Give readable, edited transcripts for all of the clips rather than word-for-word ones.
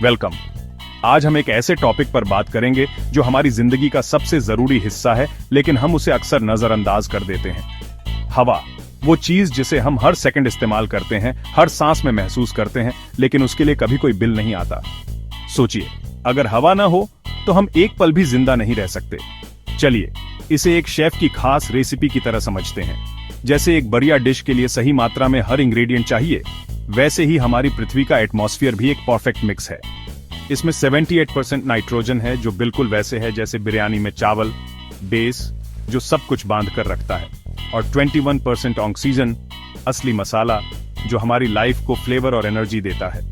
Welcome. आज हम एक ऐसे टॉपिक पर बात करेंगे जो हमारी जिंदगी का सबसे जरूरी हिस्सा है, लेकिन हम उसे अक्सर नजरअंदाज कर देते हैं। हवा, वो चीज जिसे हम हर सेकंड इस्तेमाल करते हैं, हर सांस में महसूस करते हैं, लेकिन उसके लिए कभी कोई बिल नहीं आता। सोचिए, अगर हवा ना हो तो हम एक पल भी जिंदा नहीं रह सकते। चलिए इसे एक शेफ की खास रेसिपी की तरह समझते हैं। जैसे एक बढ़िया डिश के लिए सही मात्रा में हर इंग्रेडिएंट चाहिए, वैसे ही हमारी पृथ्वी का एटमॉस्फेयर भी एक परफेक्ट मिक्स है। इसमें 78% नाइट्रोजन है, जो बिल्कुल वैसे है जैसे बिरयानी में चावल, बेस जो सब कुछ बांध कर रखता है, और 21% ऑक्सीजन, असली मसाला जो हमारी लाइफ को फ्लेवर और एनर्जी देता है।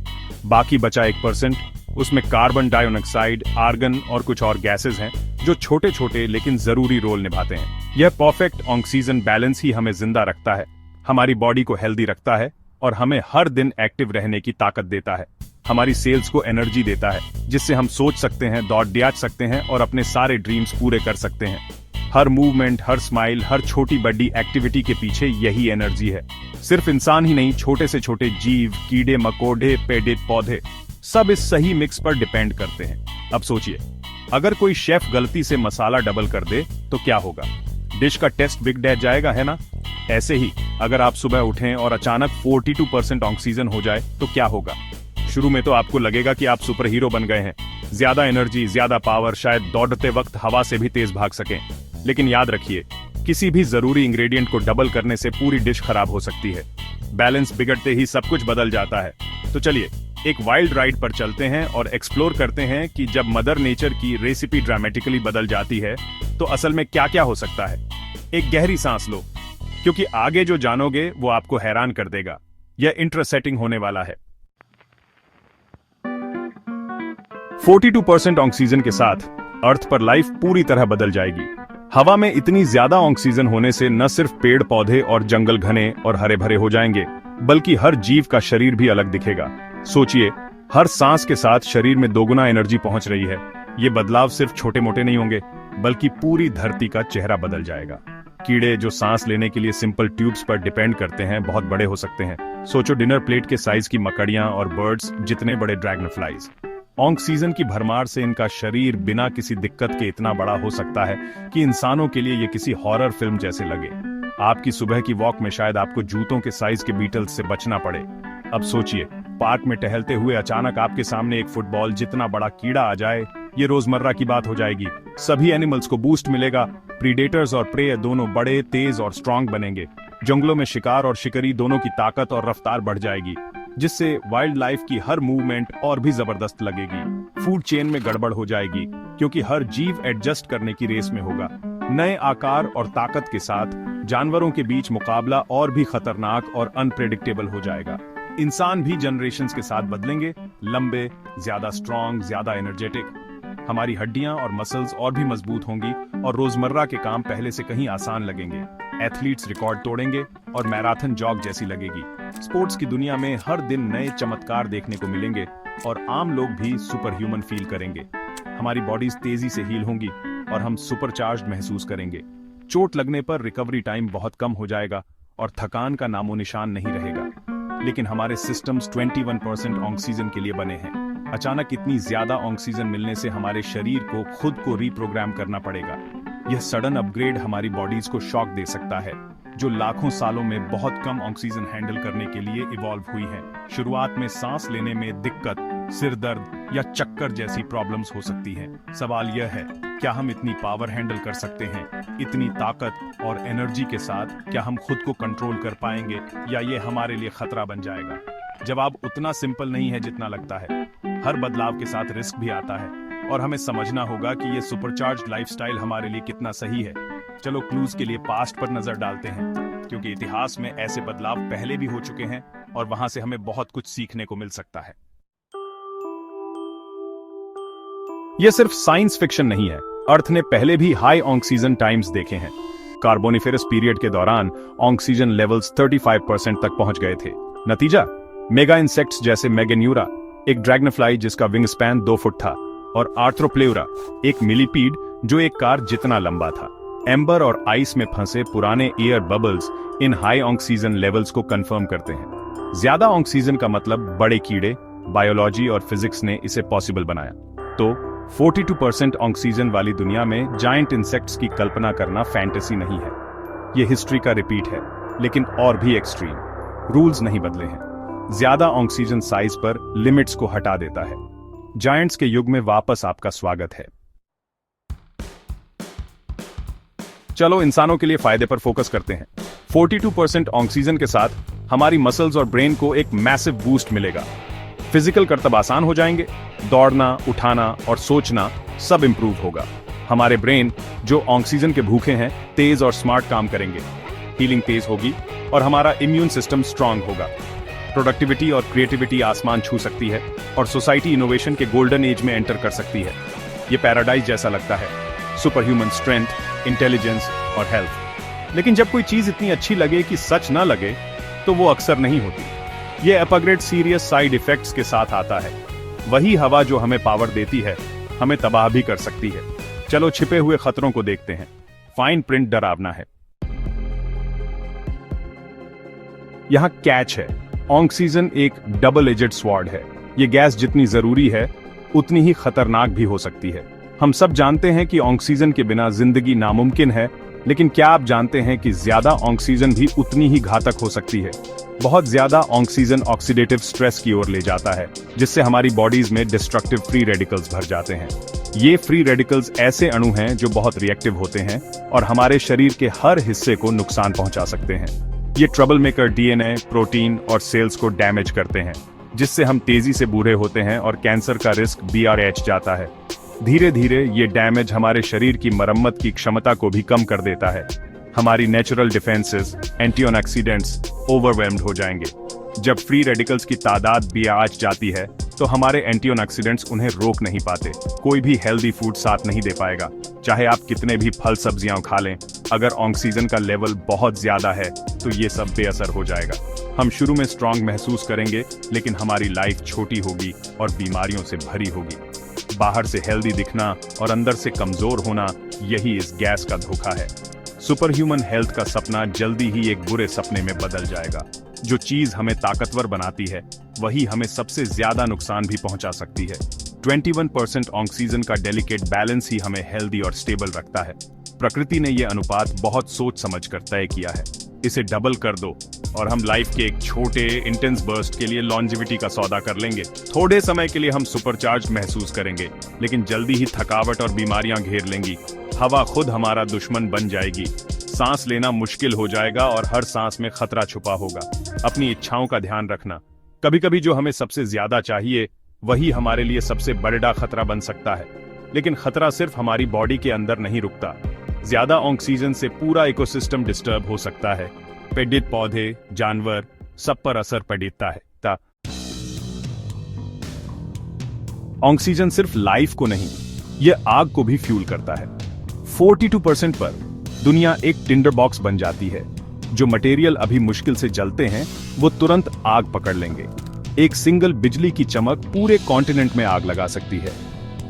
बाकी बचा 1%, उसमें कार्बन डाइऑक्साइड, आर्गन और कुछ और गैसेस हैं जो छोटे छोटे लेकिन जरूरी रोल निभाते हैं। यह परफेक्ट ऑक्सीजन बैलेंस ही हमें जिंदा रखता है, हमारी बॉडी को हेल्दी रखता है और हमें हर दिन एक्टिव रहने की ताकत देता है। हमारी सेल्स को एनर्जी देता है, जिससे हम सोच सकते हैं, दौड़ डियाच सकते हैं और अपने सारे ड्रीम्स पूरे कर सकते हैं। हर मूवमेंट, हर स्माइल, हर छोटी बड़ी एक्टिविटी के पीछे यही एनर्जी है। सिर्फ इंसान ही नहीं, छोटे से छोटे जीव, कीड़े मकोड़े, पेड़ पौधे, सब इस सही मिक्स पर डिपेंड करते हैं। अब सोचिए, अगर कोई शेफ गलती से मसाला डबल कर दे तो क्या होगा? डिश का टेस्ट बिगड़ जाएगा, है ना? ऐसे ही अगर आप सुबह उठें और अचानक 42% ऑक्सीजन हो जाए तो क्या होगा? शुरू में तो आपको लगेगा कि आप सुपर हीरो बन गए हैं, ज्यादा एनर्जी, ज्यादा पावर, शायद दौड़ते वक्त हवा से भी तेज भाग सकें। लेकिन याद रखिए, किसी भी जरूरी इंग्रेडिएंट को डबल करने से पूरी डिश खराब हो सकती है। बैलेंस बिगड़ते ही सब कुछ बदल जाता है। तो चलिए एक वाइल्ड राइड पर चलते हैं और एक्सप्लोर करते हैं कि जब मदर नेचर की रेसिपी ड्रामेटिकली बदल जाती है तो असल में क्या क्या हो सकता है। एक गहरी सांस लो, क्योंकि आगे जो जानोगे वो आपको हैरान कर देगा। यह इंटरेस्टिंग होने वाला है। 42% ऑक्सीजन के साथ अर्थ पर लाइफ पूरी तरह बदल जाएगी। हवा में इतनी ज्यादा ऑक्सीजन होने से न सिर्फ पेड़ पौधे और जंगल घने और हरे भरे हो जाएंगे, बल्कि हर जीव का शरीर भी अलग दिखेगा। सोचिए, हर सांस के साथ शरीर में दोगुना एनर्जी पहुंच रही है। ये बदलाव सिर्फ छोटे मोटे नहीं होंगे, बल्कि पूरी धरती का चेहरा बदल जाएगा। कीड़े जो सांस लेने के लिए सिंपल ट्यूब्स पर डिपेंड करते हैं, बहुत बड़े हो सकते हैं। सोचो, डिनर प्लेट के साइज की मकड़ियां और बर्ड्स जितने बड़े ड्रैगनफ्लाइज। ऑक्सीजन की भरमार से इनका शरीर बिना किसी दिक्कत के इतना बड़ा हो सकता है कि इंसानों के लिए ये किसी हॉरर फिल्म जैसे लगे। आपकी सुबह की वॉक में शायद आपको जूतों के साइज के बीटल्स से बचना पड़े। अब सोचिए, पार्क में टहलते हुए अचानक आपके सामने एक फुटबॉल जितना बड़ा कीड़ा आ जाए। ये रोजमर्रा की बात हो जाएगी। सभी एनिमल्स को बूस्ट मिलेगा। प्रीडेटर्स और प्रे दोनों बड़े, तेज और स्ट्रांग बनेंगे। जंगलों में शिकार और शिकारी दोनों की ताकत और रफ्तार बढ़ जाएगी, जिससे वाइल्ड लाइफ की हर मूवमेंट और भी जबरदस्त लगेगी। फूड चेन में गड़बड़ हो जाएगी, क्योंकि हर जीव एडजस्ट करने की रेस में होगा। नए आकार और ताकत के साथ जानवरों के बीच मुकाबला और भी खतरनाक और अनप्रेडिक्टेबल हो जाएगा। इंसान भी जनरेशंस के साथ बदलेंगे, लंबे, ज्यादा स्ट्रांग, ज्यादा एनर्जेटिक। हमारी हड्डियां और मसल्स और भी मजबूत होंगी और रोजमर्रा के काम पहले से कहीं आसान लगेंगे। एथलीट्स रिकॉर्ड तोड़ेंगे और मैराथन जॉग जैसी लगेगी। स्पोर्ट्स की दुनिया में हर दिन नए चमत्कार देखने को मिलेंगे और आम लोग भी सुपर ह्यूमन फील करेंगे। हमारी बॉडीज तेजी से हील होंगी और हम सुपरचार्ज्ड महसूस करेंगे। चोट लगने पर रिकवरी टाइम बहुत कम हो जाएगा और थकान का नामो निशान नहीं रहेगा। लेकिन हमारे सिस्टम्स 21% ऑक्सीजन के लिए बने हैं। अचानक इतनी ज्यादा ऑक्सीजन मिलने से हमारे शरीर को खुद को रीप्रोग्राम करना पड़ेगा। यह सडन अपग्रेड हमारी बॉडीज को शॉक दे सकता है, जो लाखों सालों में बहुत कम ऑक्सीजन हैंडल करने के लिए इवॉल्व हुई है। शुरुआत में सांस लेने में दिक्कत, सिर दर्द या चक्कर जैसी प्रॉब्लम्स हो सकती हैं। सवाल यह है, क्या हम इतनी पावर हैंडल कर सकते हैं? इतनी ताकत और एनर्जी के साथ क्या हम खुद को कंट्रोल कर पाएंगे, या ये हमारे लिए खतरा बन जाएगा? जवाब उतना सिंपल नहीं है जितना लगता है। हर बदलाव के साथ रिस्क भी आता है और हमें समझना होगा कि ये सुपरचार्ज्ड लाइफस्टाइल हमारे लिए कितना सही है। चलो क्लूज के लिए पास्ट पर नजर डालते हैं, क्योंकि इतिहास में ऐसे बदलाव पहले भी हो चुके हैं और वहां से हमें बहुत कुछ सीखने को मिल सकता है। यह सिर्फ साइंस फिक्शन नहीं है। अर्थ ने पहले भी हाई ऑक्सीजन टाइम्स देखे हैं। कार्बोनिफेरस पीरियड के दौरान ऑक्सीजन लेवल्स 35% तक पहुंच गए थे। नतीजा, मेगा इंसेक्ट्स जैसे मेगेन्यूरा, एक ड्रैगनफ्लाई जिसका विंग स्पैन 2 फुट था, और आर्थ्रोप्लेउरा, एक मिलीपीड जो एक कार जितना लंबा था। एम्बर और आइस में फंसे पुराने एयर बबल्स इन हाई ऑक्सीजन लेवल्स को कंफर्म करते हैं। ज्यादा ऑक्सीजन का मतलब बड़े कीड़े, बायोलॉजी और फिजिक्स ने इसे पॉसिबल बनाया। तो 42% ऑक्सीजन वाली दुनिया में जायंट इंसेक्ट्स की कल्पना करना फैंटेसी नहीं है। ये हिस्ट्री का रिपीट है, लेकिन और भी एक्सट्रीम। रूल्स नहीं बदले हैं। ज्यादा ऑक्सीजन साइज पर लिमिट्स को हटा देता है। जायंट्स के युग में वापस आपका स्वागत है। चलो इंसानों के लिए फायदे पर फोकस करते हैं। 42% ऑक्सीजन के साथ हमारी मसल्स और ब्रेन को एक मैसिव बूस्ट मिलेगा। फिजिकल करतब आसान हो जाएंगे, दौड़ना, उठाना और सोचना सब इंप्रूव होगा। हमारे ब्रेन जो ऑक्सीजन के भूखे हैं तेज और स्मार्ट काम करेंगे, हीलिंग तेज होगी और हमारा इम्यून सिस्टम स्ट्रांग होगा। प्रोडक्टिविटी और क्रिएटिविटी आसमान छू सकती है और सोसाइटी इनोवेशन के गोल्डन एज में एंटर कर सकती है। ये पैराडाइज जैसा लगता है, सुपर ह्यूमन स्ट्रेंथ, इंटेलिजेंस और हेल्थ। लेकिन जब कोई चीज इतनी अच्छी लगे कि सच ना लगे तो वो अक्सर नहीं होती। ये अपग्रेड सीरियस साइड इफेक्ट्स के साथ आता है। वही हवा जो हमें पावर देती है हमें तबाह भी कर सकती है। चलो छिपे हुए खतरों को देखते हैं। फाइन प्रिंट डरावना है। यहां कैच है, ऑक्सीजन एक डबल एजेड स्वॉर्ड है। ये गैस जितनी जरूरी है उतनी ही खतरनाक भी हो सकती है। हम सब जानते हैं कि ऑक्सीजन के बिना जिंदगी नामुमकिन है, लेकिन क्या आप जानते हैं कि ज्यादा ऑक्सीजन भी उतनी ही घातक हो सकती है। बहुत ज्यादा ऑक्सीजन ऑक्सीडेटिव स्ट्रेस की ओर ले जाता है, जिससे हमारी बॉडीज में डिस्ट्रक्टिव फ्री रेडिकल्स भर जाते हैं। ये फ्री रेडिकल्स ऐसे अणु हैं जो बहुत रिएक्टिव होते हैं और हमारे शरीर के हर हिस्से को नुकसान पहुंचा सकते हैं। ये ट्रबल मेकर डीएनए, प्रोटीन और सेल्स को डैमेज करते हैं, जिससे हम तेजी से बूढ़े होते हैं और कैंसर का रिस्क BRH जाता है। धीरे धीरे ये डैमेज हमारे शरीर की मरम्मत की क्षमता को भी कम कर देता है। हमारी नेचुरल डिफेंसेस, एंटीऑक्सीडेंट्स ओवरवेल्म्ड हो जाएंगे। जब फ्री रेडिकल्स की तादाद BRH जाती है तो हमारे एंटीऑक्सीडेंट्स उन्हें रोक नहीं पाते। कोई भी हेल्दी फूड साथ नहीं दे पाएगा, चाहे आप कितने भी फल सब्जियां खा लें। अगर ऑक्सीजन का लेवल बहुत ज्यादा है तो ये सब बेअसर हो जाएगा। हम शुरू में स्ट्रांग महसूस करेंगे, लेकिन हमारी लाइफ छोटी होगी और बीमारियों से भरी होगी। बाहर से हेल्दी दिखना और अंदर से कमजोर होना, यही इस गैस का धोखा है। सुपर ह्यूमन हेल्थ का सपना जल्दी ही एक बुरे सपने में बदल जाएगा। जो चीज हमें ताकतवर बनाती है वही हमें सबसे ज्यादा नुकसान भी पहुंचा सकती है। 21% ऑक्सीजन का डेलिकेट बैलेंस ही हमें हेल्दी और स्टेबल रखता है। प्रकृति ने यह अनुपात बहुत सोच समझ कर तय किया है। इसे डबल कर दो और हम लाइफ के एक छोटे इंटेंस बर्स्ट के लिए लॉन्जिविटी का सौदा कर लेंगे। थोड़े समय के लिए हम सुपरचार्ज महसूस करेंगे, लेकिन जल्दी ही थकावट और बीमारियां घेर लेंगी। हवा खुद हमारा दुश्मन बन जाएगी। सांस लेना मुश्किल हो जाएगा और हर सांस में खतरा छुपा होगा। अपनी इच्छाओं का ध्यान रखना। कभी कभी जो हमें सबसे ज्यादा चाहिए वही हमारे लिए सबसे बड़ा खतरा बन सकता है। लेकिन खतरा सिर्फ हमारी बॉडी के अंदर नहीं रुकता। ज्यादा ऑक्सीजन से पूरा इकोसिस्टम डिस्टर्ब हो सकता है। पेड़ पौधे, जानवर, सब पर असर पड़ता है। ऑक्सीजन सिर्फ लाइफ को नहीं, यह आग को भी फ्यूल करता है। 42% पर दुनिया एक टिंडर बॉक्स बन जाती है। जो मटेरियल अभी मुश्किल से जलते हैं वो तुरंत आग पकड़ लेंगे। एक सिंगल बिजली की चमक पूरे कॉन्टिनेंट में आग लगा सकती है।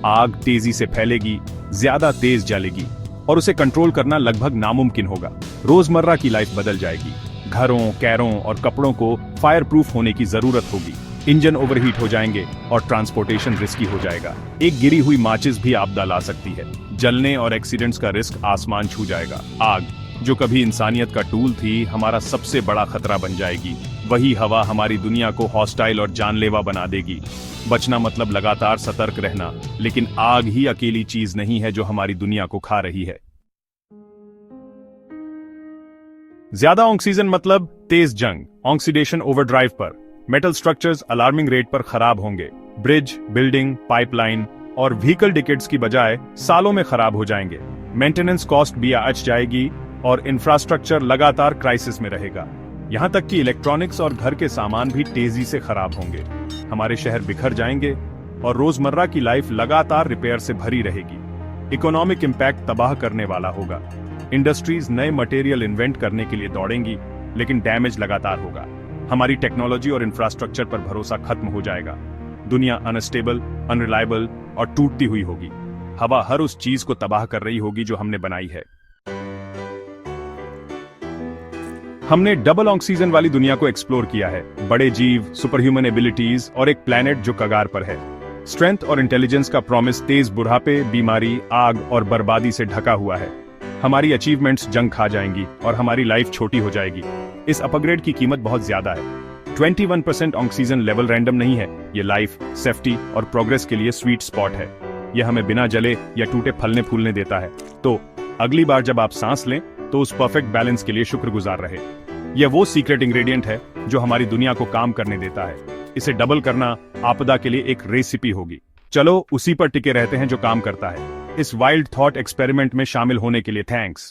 आग तेजी से फैलेगी, ज्यादा तेज जलेगी और उसे कंट्रोल करना लगभग नामुमकिन होगा। रोजमर्रा की लाइफ बदल जाएगी। घरों, कैरों और कपड़ों को फायर प्रूफ होने की जरूरत होगी। इंजन ओवरहीट हो जाएंगे और ट्रांसपोर्टेशन रिस्की हो जाएगा। एक गिरी हुई माचिस भी आपदा ला सकती है। जलने और एक्सीडेंट्स का रिस्क आसमान छू जाएगा। आग, जो कभी इंसानियत का टूल थी, हमारा सबसे बड़ा खतरा बन जाएगी। वही हवा हमारी दुनिया को हॉस्टाइल और जानलेवा बना देगी। बचना मतलब लगातार सतर्क रहना, लेकिन आग ही अकेली चीज नहीं है जो हमारी दुनिया को खा रही है। ज्यादा ऑक्सीजन मतलब तेज जंग। ऑक्सीडेशन ओवरड्राइव पर मेटल स्ट्रक्चर्स अलार्मिंग रेट पर खराब होंगे। ब्रिज, बिल्डिंग, पाइपलाइन और व्हीकल डिकेट्स की बजाय सालों में खराब हो जाएंगे। मेंटेनेंस कॉस्ट भी अच जाएगी और इंफ्रास्ट्रक्चर लगातार क्राइसिस में रहेगा। यहां तक कि इलेक्ट्रॉनिक्स और घर के सामान भी तेजी से खराब होंगे। हमारे शहर बिखर जाएंगे और रोजमर्रा की लाइफ लगातार रिपेयर से भरी रहेगी। इकोनॉमिक इंपैक्ट तबाह करने वाला होगा। इंडस्ट्रीज नए मटेरियल इन्वेंट करने के लिए दौड़ेंगी, लेकिन डैमेज लगातार होगा। हमारी टेक्नोलॉजी और इंफ्रास्ट्रक्चर पर भरोसा खत्म हो जाएगा। दुनिया अनस्टेबल, अनरिलायबल और टूटती हुई होगी। हवा हर उस चीज को तबाह कर रही होगी जो हमने बनाई है। हमने डबल ऑक्सीजन वाली दुनिया को एक्सप्लोर किया है, बड़े जीव, सुपर ह्यूमन एबिलिटीज और एक प्लेनेट जो कगार पर है। स्ट्रेंथ और इंटेलिजेंस का प्रॉमिस तेज बुढ़ापे, बीमारी, आग और बर्बादी से ढका हुआ है। हमारी अचीवमेंट्स जंग खा जाएंगी और हमारी लाइफ छोटी हो जाएगी। इस अपग्रेड की कीमत बहुत ज्यादा है। 21% ऑक्सीजन लेवल रैंडम नहीं है, ये लाइफ, सेफ्टी और प्रोग्रेस के लिए स्वीट स्पॉट है। यह हमें बिना जले या टूटे फलने फूलने देता है। तो अगली बार जब आप सांस लें तो उस परफेक्ट बैलेंस के लिए शुक्रगुजार रहे। यह वो सीक्रेट इंग्रेडिएंट है जो हमारी दुनिया को काम करने देता है। इसे डबल करना आपदा के लिए एक रेसिपी होगी। चलो उसी पर टिके रहते हैं जो काम करता है। इस वाइल्ड थॉट एक्सपेरिमेंट में शामिल होने के लिए थैंक्स।